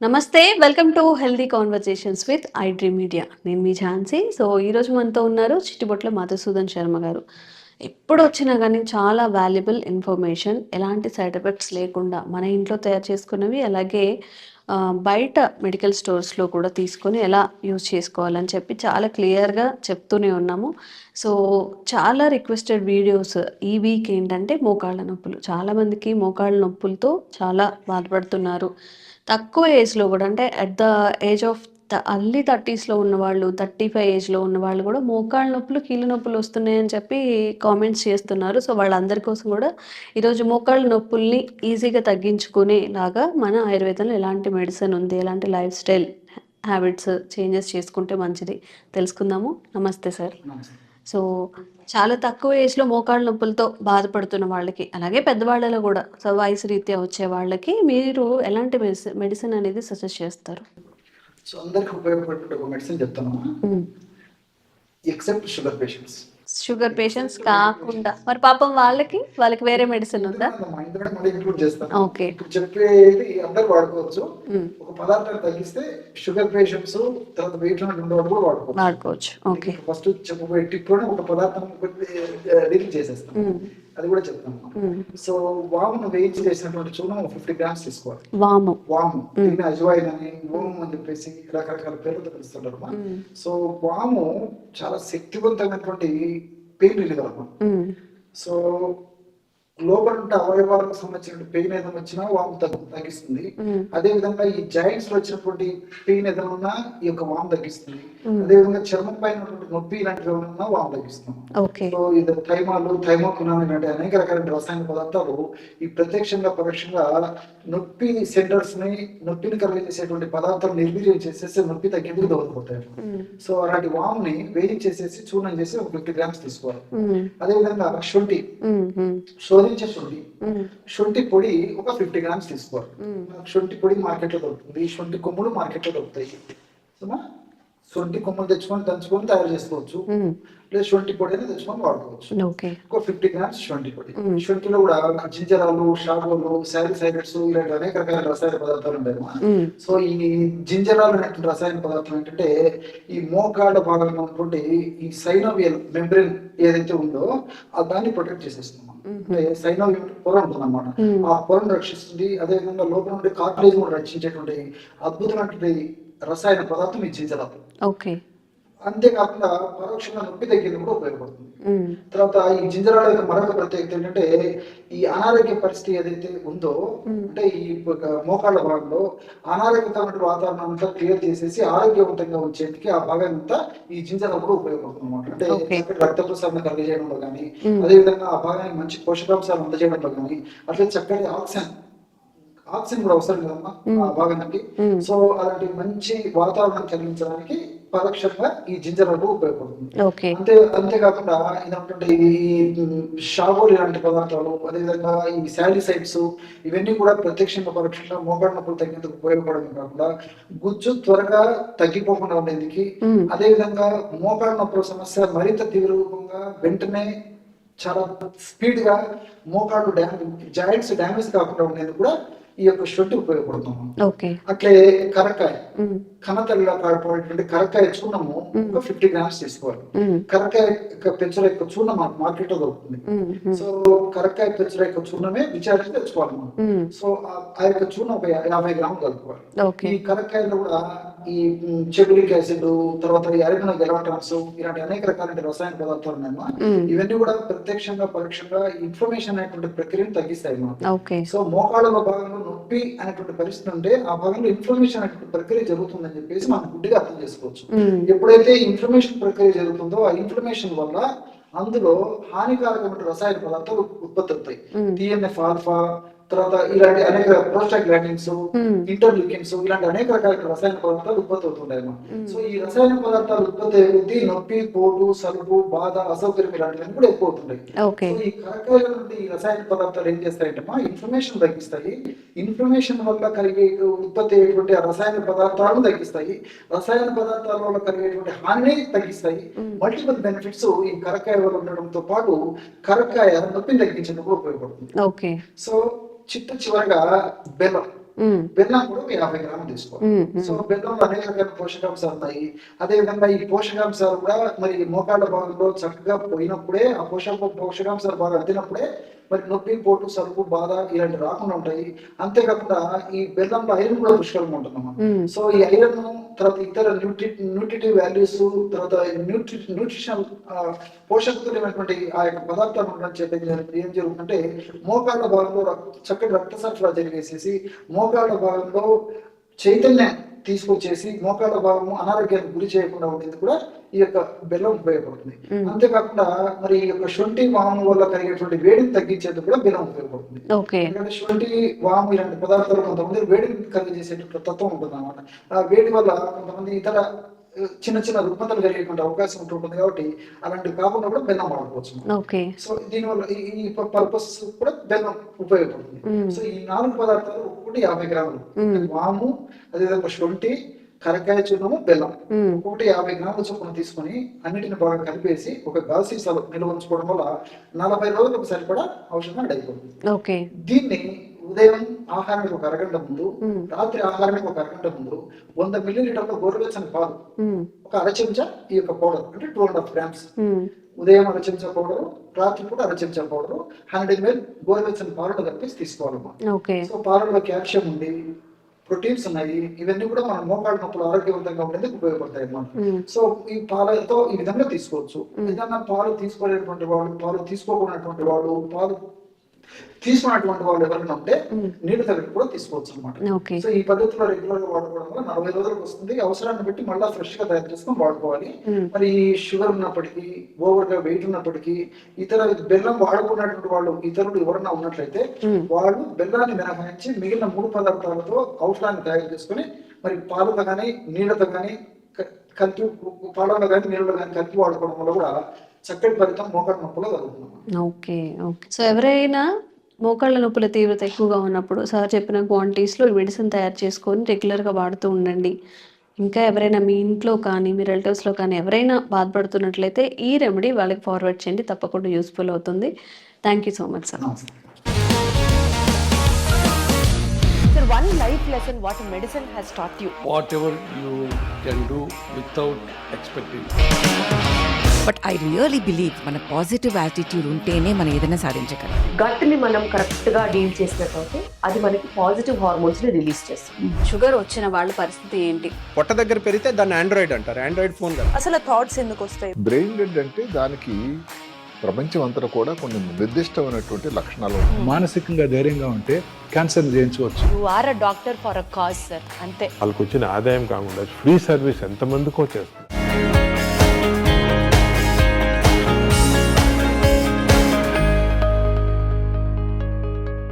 నమస్తే. Welcome to healthy conversations with I dream media. నేను మీ Jhansi. So, ఈరోజు మనతో ఉన్నారు చిట్టిబొట్ల మధుసూదన్ శర్మ గారు. ఎప్పుడొచ్చినా గానీ చాలా వాల్యుబుల్ ఇన్ఫర్మేషన్, ఎలాంటి సైడ్ ఎఫెక్ట్స్ లేకుండా మన ఇంట్లో తయారు చేసుకున్నవి, అలాగే బయట మెడికల్ స్టోర్స్‌లో కూడా తీసుకొని ఎలా యూజ్ చేసుకోవాలని చెప్పి చాలా క్లియర్‌గా చెప్తూనే ఉన్నాము. సో, చాలా రిక్వెస్టెడ్ వీడియోస్ ఈ వీక్ ఏంటంటే మోకాళ్ళ నొప్పులు. చాలామందికి మోకాళ్ళ నొప్పులతో చాలా బాధపడుతున్నారు. తక్కువ ఏజ్‌లో గూడా అంటే at the age of early 30స్‌లో ఉన్నవాళ్ళు, 35 ఏజ్‌లో ఉన్నవాళ్ళు గూడా మోకాళ్ళ నొప్పులు, కీళ్ళ నొప్పులు వస్తున్నాయని చెప్పి కామెంట్స్ చేస్తున్నారు. సో, వాళ్ళందరి కోసం గూడా ఈరోజు మోకాళ్ళ నొప్పుల్ని ఈజీగా తగ్గించుకునేలాగా మన ఆయుర్వేదంలో ఎలాంటి మెడిసిన్ ఉంది, ఎలాంటి లైఫ్ స్టైల్ హ్యాబిట్స్ చేంజెస్ చేసుకుంటే మంచిది తెలుసుకుందాము. నమస్తే సార్. నమస్తే. సో, చాలా తక్కువ ఏజ్‌లో మోకాళ్ళ నొప్పులతో బాధపడుతున్న వాళ్ళకి, అలాగే పెద్దవాళ్ళలో గూడా వయసు రీత్యా వచ్చే వాళ్ళకి మీరు ఎలాంటి మెడిసిన్ అనేది సజెస్ట్ చేస్తారు? సో, అందరికి ఉపయోగపడేటువంటి ఒక మెడిసిన్ చెప్తానమ్మా. హ్మ్. Except sugar patients. Sugar patients కాకుండా మరి పాపం వాళ్ళకి వేరే మెడిసిన్ ఉందా? ఇందులోనే ఇందులోనే మళ్ళీ ఇంక్లూడ్ చేస్తాను. ఓకే. ఇప్పుడు చెప్పేది అందరూ వాడుకోవచ్చు. హ్మ్. ఒక పదార్థాన్ని తగ్గిస్తే షుగర్ పేషెంట్స్, తర్వాత వెయిట్ లిమిట్ ఉండేవాళ్ళు కూడా వాడుకోవచ్చు. ఓకే. ఫస్ట్ చెప్పబోయే టిప్ లోనే ఒక పదార్థం డీల్ చేసేస్తాం. హ్మ్. అది కూడా చెప్తాను. హ్మ్. సో, వామును వేయించి చేసినటువంటి చూర్ణం 50 గ్రామ్స్ తీసుకోవాలి. వాము. వాము దీన్ని అజ్వాయిన్ అని, ఓం అని చెప్పేసి రకరకాల పేర్లతో పిలుస్తుంటారు. హ్మ్. సో, వాము చాలా శక్తివంతమైనటువంటి పెయిన్ రిలీవర్ అన్నమాట. హ్మ్. సో, లోపల ఉంటే అవయవాలకు సంబంధించిన పెయిన్ ఏదైనా వచ్చినా వాము తగ్గిస్తుంది. హ్మ్. అదే విధంగా ఈ జాయింట్స్ లో వచ్చినటువంటి పెయిన్ ఏదైనా ఉన్నా ఈ యొక్క వాము తగ్గిస్తుంది. హ్మ్. అదే విధంగా చర్మం పైన ఉన్నటువంటి నొప్పి ఇలాంటివి ఏమైనా ఉన్నా వాము తగ్గిస్తుంది. ఓకే. సో, ఇది థైమాలు, థైమోక్వినాన్ ఇలాంటి అనేక రకాల రసాయన పదార్థాలు ఈ ప్రత్యక్షంగా పరోక్షంగా నొప్పి సెంటర్స్ ని, నొప్పిని కలిగజేసేటువంటి పదార్థాలు నిర్వీర్యం చేసేసి నొప్పి తగ్గేందుకు దోహదపడతాయి. హ్మ్. సో, అలాంటి వాముని వేయించేసేసి చూర్ణం చేసి ఒక 50 గ్రామ్స్ తీసుకోవాలి. హ్మ్. అదే విధంగా శొంఠి, హ్మ్. హ్మ్. శోధించే శొంఠి, హ్మ్. శొంఠి పొడి ఒక 50 గ్రామ్స్ తీసుకోవాలి. హ్మ్. శొంఠి పొడి మార్కెట్లో దొరుకుతుంది. శొంఠి కొమ్ములు మార్కెట్లో దొరుకుతాయి. సో, శొంఠి కొమ్ములు తెచ్చుకొని దంచుకొని తయారు చేసుకోవచ్చు. హ్మ్. లేదా శొంఠి పొడి అనేది తెచ్చుకొని వాడుకోవచ్చు. ఓకే. ఒక 50 గ్రామ్స్ శొంఠి పొడి. హ్మ్. శొంఠిలో కూడా జింజరాలు, షాగోలు, సాలిసైలేట్స్ ఇలాంటి అనేక రకాల రసాయన పదార్థాలు ఉంటాయి. హ్మ్. సో, ఈ జింజరాలు అనేటువంటి రసాయన పదార్థం ఏంటంటే ఈ మోకాళ్ళ భాగంలో ఉన్నటువంటి ఈ సైనోవియల్ మెంబ్రెన్ ఏదైతే ఉందో దాన్ని ప్రొటెక్ట్ చేసేస్తుంది. అంటే సైనోవియల్ పొర ఉంటుంది అన్నమాట. హ్మ్. ఆ పొరను రక్షిస్తుంది. అదే విధంగా లోపల నుండి కార్టిలేజ్ కూడా రక్షించేటువంటి అద్భుతమైనటువంటి రసాయన పదార్థం ఈ జింజరాలు. ఓకే. అంతేకాకుండా పరోక్షంగా నొప్పి తగ్గేందుకు కూడా ఉపయోగపడుతుంది. హ్మ్. తర్వాత ఈ జింజరాల యొక్క మరొక ప్రత్యేకత ఏంటంటే ఈ అనారోగ్య పరిస్థితి ఏదైతే ఉందో, హ్మ్. అంటే ఈ మోకాళ్ళ భాగంలో అనారోగ్యకరమైన వాతావరణం అంతా క్లియర్ చేసేసి ఆరోగ్యవంతంగా ఉంచేందుకు ఆ భాగం అంతా ఈ జింజరాలు కూడా ఉపయోగపడుతుంది అన్నమాట. అంటే ఓకే. చక్కటి రక్త ప్రసరణ కలిగజేయడంలో కానీ, హ్మ్. అదేవిధంగా ఆ భాగానికి మంచి పోషకాంశాలు అందజేయడంలో కానీ, అట్లే చక్కటి ఆక్సిజన్ కూడా అవసరం కదమ్మా ఆ భాగానికి. హ్మ్. సో, అలాంటి మంచి వాతావరణం కలిగించడానికి పరోక్షంగా ఈ జింజరాలు ఉపయోగపడుతుంది. ఓకే. అంతేకాకుండా ఇదంటే ఈ షాగోలు ఇలాంటి పదార్థాలు, అదేవిధంగా ఈ శాలిసైడ్స్ ఇవన్నీ కూడా ప్రత్యక్షంగా పరోక్షంగా మోకాళ్ళ నొప్పులు తగ్గేందుకు ఉపయోగపడమే కాకుండా గుజ్జు త్వరగా తగ్గిపోకుండా ఉండేందుకు, హ్మ్. అదేవిధంగా మోకాళ్ళ నొప్పుల సమస్య మరింత తీవ్రంగా వెంటనే చాలా స్పీడ్ గా మోకాళ్ళు జాయింట్స్ డ్యామేజ్ కాకుండా ఉండేందుకు కూడా ఈ యొక్క శొంఠి ఉపయోగపడుతుంది. ఓకే. అట్లే కరక్కాయ, హ్మ్. కన్నతల్లిలా కాకపోయేటువంటి కరక్కాయ చూర్ణము ఒక 50 గ్రామ్స్ తీసుకోవాలి. హ్మ్. కరక్కాయ పెంచుల యొక్క చూర్ణం మనకు మార్కెట్ లో దొరుకుతుంది. హ్మ్. సో, కరక్కాయ పెంచుల యొక్క చూర్ణమే విచారించి తెచ్చుకోవాలి మనం. హ్మ్. సో, ఆ యొక్క చూర్ణం ఒక 50 గ్రాములు కలుపుకోవాలి. ఓకే. ఈ కరక్కాయలో కూడా ఈ చెబులిక్ యాసిడ్, తర్వాత ఈ అరినో గెలాటాన్స్ ఇలాంటి అనేక రకాలైన రసాయన పదార్థాలు ఉన్నాయి. హ్మ్. ఇవన్నీ కూడా ప్రత్యక్షంగా పరోక్షంగా ఇన్ఫ్లమేషన్ అనేటువంటి ప్రక్రియను తగ్గిస్తాయి మనం. ఓకే. సో, మోకాళ్ళ భాగంలో నొప్పి అనేటువంటి పరిస్థితి ఉంటే ఆ భాగంలో ఇన్ఫ్లమేషన్ అనేటువంటి ప్రక్రియ జరుగుతుందని చెప్పేసి మనం గుడ్డిగా అర్థం చేసుకోవచ్చు. హ్మ్. ఎప్పుడైతే ఇన్ఫ్లమేషన్ ప్రక్రియ జరుగుతుందో ఆ ఇన్ఫ్లమేషన్ వల్ల అందులో హానికారకమైన రసాయన పదార్థాలు ఉత్పత్తి అవుతాయి. హ్మ్. టిఎన్ఎఫ్ ఆల్ఫా, తర్వాత ఇలాంటి అనేక ప్రోస్టాగ్లాండిన్స్, హ్మ్. ఇంటర్లూకిన్స్ ఇలాంటి అనేక రకాల రసాయన పదార్థాలు ఉత్పత్తి అవుతుంటాయి. హ్మ్. సో, ఈ రసాయన పదార్థాలు ఉత్పత్తి అయ్యే కొద్దీ నొప్పి, పోటు, సలుపు, బాధ, అసౌకర్యం ఇలాంటివన్నీ కూడా ఎక్కువ అవుతుంటాయి. ఓకే. సో, ఈ కరకాయల నుండి ఈ రసాయన పదార్థాలు ఏం చేస్తాయంటే ఇన్ఫ్లమేషన్ తగ్గిస్తాయి. ఇన్ఫ్లమేషన్ వల్ల కలిగే ఉత్పత్తి అయ్యేటువంటి ఆ రసాయన పదార్థాలను తగ్గిస్తాయి. రసాయన పదార్థాల వల్ల కలిగేటువంటి హానిని తగ్గిస్తాయి. హ్మ్. మల్టిపుల్ బెనిఫిట్స్ ఈ కరక్కాయ వల్ల ఉండడంతో పాటు కరక్కాయ నొప్పిని తగ్గించేందుకు ఉపయోగపడుతుంది. ఓకే. సో, చివరగా బెల్లం. బెల్లం కూడా 50 గ్రాములు తీసుకోవాలి. సో బెల్లంలో అనేక రకాల పోషకాంశాలు ఉన్నాయి. అదేవిధంగా ఈ పోషకాంశాలు కూడా మరి మోకాళ్ళ భాగంలో చక్కగా పోయినప్పుడే ఆ పోషకాంశాలు బాగా అందినప్పుడే మరి నొప్పి, పోటు, సరుకు, బాధ ఇలాంటి రాకుండా ఉంటాయి. అంతేకాకుండా ఈ బెల్లంలో ఐరన్ కూడా పుష్కలంగా ఉంటుందన్నమాట. సో ఈ ఐరన్ తర్వాత ఇతర న్యూట్రిటివ్ వాల్యూస్, తర్వాత న్యూట్రిషనల్ పోషకతులైనటువంటి ఆ యొక్క పదార్థాలు ఉండడం చేత ఏం జరుగుతుందంటే మోకాళ్ళ భాగంలో చక్కటి రక్త సరఫరా జరిగేసేసి మోకాళ్ళ భాగంలో చైతన్యం తీసుకొచ్చేసి మోకాళ్ళ భాగము అనారోగ్యానికి గురి చేయకుండా ఉండేది కూడా ఈ యొక్క బెల్లం ఉపయోగపడుతుంది. అంతేకాకుండా మరి ఈ యొక్క శొంఠి వాము వల్ల కలిగేటువంటి వేడిని తగ్గించేందుకు కూడా బెల్లం ఉపయోగపడుతుంది. ఎందుకంటే శొంఠి వాము ఇలాంటి పదార్థాలు కొంతమంది వేడిని కలిగజేసేటువంటి తత్వం ఉంటుంది అన్నమాట. ఆ వేడి వల్ల కొంతమంది ఇతర చిన్న చిన్న రుగ్మతలు కలిగేటువంటి అవకాశం ఉంటుంది కాబట్టి అలాంటివి కాకుండా కూడా బెల్లం వాడుకోవచ్చు. సో దీనివల్ల ఈ పర్పస్ కూడా బెల్లం ఉపయోగపడుతుంది. సో ఈ 4 పదార్థాలు ఒక్కొక్కటి 50 గ్రాములు, వాము, అదేవిధంగా శొంఠి, కరకాయ చూర్ణము, బెల్లం ఒక్కొక్కటి 50 గ్రాముల చొప్పున తీసుకొని అన్నిటిని బాగా కలిపేసి ఒక గాజు సీసాలో నిల్వ ఉంచుకోవడం వల్ల 40 రోజులకు సరిపడా ఔషధం రెడీ అయిపోతుంది. దీన్ని ఉదయం ఆహారానికి ఒక అరగంట ముందు, రాత్రి ఆహారానికి ఒక అరగంట ముందు 100 మిల్లీలీటర్ల గోరువెచ్చని పాలు, ఒక అర చెంచా ఈ యొక్క పౌడర్ అంటే 2.5 గ్రామ్స్, ఉదయం అర చెంచా పౌడరు, రాత్రి కూడా అర చెంచా పౌడరు, 100 ml గోరువెచ్చని పాలను కలిపి తీసుకోవాలన్నమాట. సో పాలలో కాల్షియం ఉంది, ప్రోటీన్స్ ఉన్నాయి. ఇవన్నీ కూడా మన మోకాళ్ళ నొప్పులు ఆరోగ్యవంతంగా ఉండేందుకు ఉపయోగపడతాయి అన్నమాట. సో ఈ పాలతో ఈ విధంగా తీసుకోవచ్చు. ఏదన్నా పాలు తీసుకోలేనటువంటి వాళ్ళు, పాలు తీసుకోకున్నటువంటి వాళ్ళు, పాలు తీసుకున్నటువంటి వాళ్ళు ఎవరైనా ఉంటే నీళ్లు తగ్గట్టు కూడా తీసుకోవచ్చు అనమాట. సో ఈ పద్ధతిలో రెగ్యులర్ గా వాడుకోవడం వల్ల 40 రోజులకు వస్తుంది. అవసరాన్ని బట్టి మళ్ళీ ఫ్రెష్ గా తయారు చేసుకొని వాడుకోవాలి. మరి షుగర్ ఉన్నప్పటికీ, ఓవర్ గా వెయిట్ ఉన్నప్పటికీ, ఇతర బెల్లం వాడుకున్నటువంటి వాళ్ళు ఇతరులు ఎవరన్నా ఉన్నట్లయితే వాళ్ళు బెల్లాన్ని మినహాయించి మిగిలిన 3 పదార్థాలతో ఔషధాన్ని తయారు చేసుకుని మరి పాలతో కానీ నీళ్లతో కానీ కలిపి, పాలలో కానీ నీళ్ళలో కానీ కలిపి వాడుకోవడం వల్ల కూడా చక్కటి ఫలితం మోకాళ్ళ నొప్పులో కలుగుతుంది. సో ఎవరైనా మోకాళ్ళ నొప్పుల తీవ్రత ఎక్కువగా ఉన్నప్పుడు సార్ చెప్పిన క్వాంటిటీస్లో మెడిసిన్ తయారు చేసుకొని రెగ్యులర్గా వాడుతూ ఉండండి. ఇంకా ఎవరైనా మీ ఇంట్లో కానీ మీ రిలేటివ్స్లో కానీ ఎవరైనా బాధపడుతున్నట్లయితే ఈ రెమెడీ వాళ్ళకి ఫార్వర్డ్ చేయండి, తప్పకుండా యూస్ఫుల్ అవుతుంది. Thank you so much sir. Sir, one life lesson what medicine has taught you. Whatever you can do without expecting. But I really believe మన పాజిటివ్ యాటిట్యూడ్ ఉంటేనే మనం ఏదైనా సాధించగలం. గట్ని మనం కరెక్ట్గా డీల్ చేసినట్లయితే అది మనకి పాజిటివ్ హార్మోన్స్ని రిలీజ్ చేస్తుంది. షుగర్ వచ్చిన వాళ్ళ పరిస్థితి ఏంటి? పొట్ట దగ్గర పెరిగితే దాన్ని ఆండ్రాయిడ్ అంటారు, ఆండ్రాయిడ్ ఫోన్ కదా. అసలు థాట్స్ ఎందుకు వస్తాయి? బ్రెయిన్ డెడ్ అంటే దానికి ప్రపంచం అంతా కూడా కొన్ని నిర్దిష్టమైనటువంటి లక్షణాలు. మానసికంగా ధైర్యంగా ఉంటే క్యాన్సర్ జయించవచ్చు. You are a doctor for a cause sir, అంతే. వాళ్ళకి వచ్చిన ఆదాయం కాకుండా ఫ్రీ సర్వీస్ ఎంతమందికో చేస్తుంది.